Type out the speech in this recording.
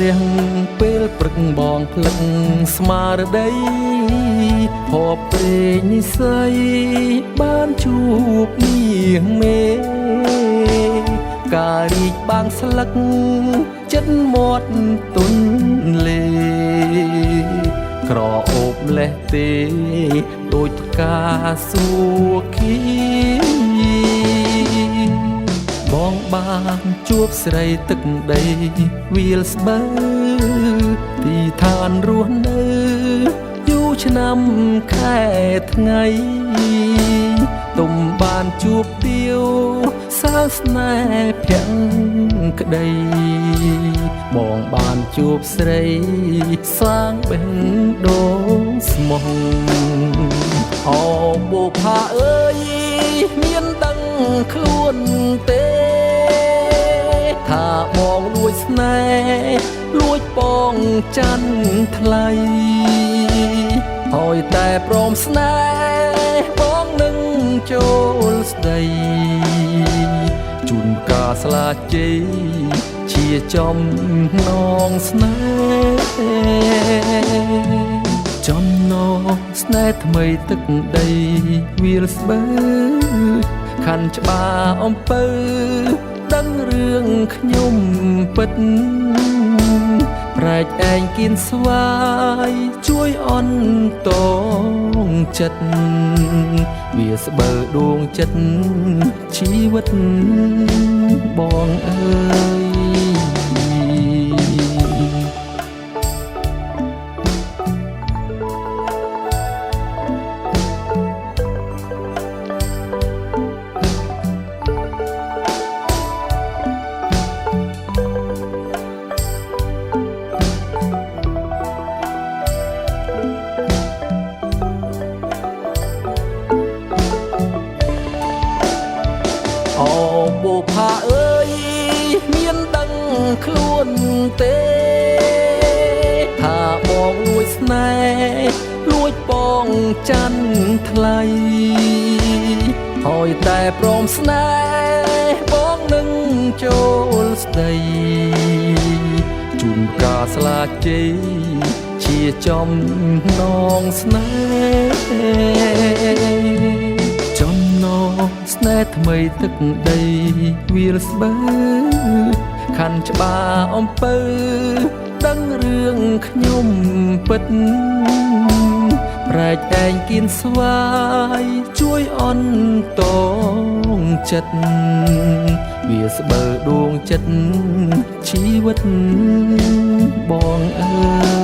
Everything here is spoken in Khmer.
រៀងពេលព្រឹកបងភ្លឹកស្មារតីភពព្រេងនិស័យបានជួបនាងមេការរីកបាំងស្លឹកចិត្តមាត់ទុនលេក្រអូបលេះទេដូចផ្កាសួគីបងបានជួបស្រីទឹកដីវាលស្បើទីឋានរស់នៅយូរឆ្នាំខែថ្ងៃទុំបានជួបទៀវសាស្នេហ៍ភក្តីបងបានជួបស្រីសាងបេះដូងស្មោះអូបុផាអើយមានដឹងខ្លួនទេថាបងលួចស្នេហ៍លួចពងច័ន្ទថ្លៃហើយតែព្រមស្នេហ៍បងនឹងចូលស្ដីជូនការស្លាជ័យជាចំណងស្នេហ៍ចំណងស្នេហ៍ថ្មីទឹកដីវាលស្បើខណ្ឌច្បារអំពើដឹងរឿងខ្ញុំពិតប្រែកឯងគៀនស្វាយជួយអន្តងចិត្តវាស្បើដួងចិត្តជីវិតបងអើយអូបុផាអើយមានដឹងខ្លួនទេថាបងលួចស្នេហ៍លួចពងច័ន្ទថ្លៃហើយតែព្រមស្នេហ៍បងនឹងចូលស្ដីជូនការស្លាជ័យជាចំណងស្នេហ៍ចំណងស្នេហ៍ថ្មីទឹកដីវាលស្បើខណ្ឌច្បារអំពើដឹងរឿងខ្ញុំពិតប្រែកឯងគៀនស្វាយជួយអន្តងចិត្តវាស្បើដួងចិត្តជីវិតបងអើយ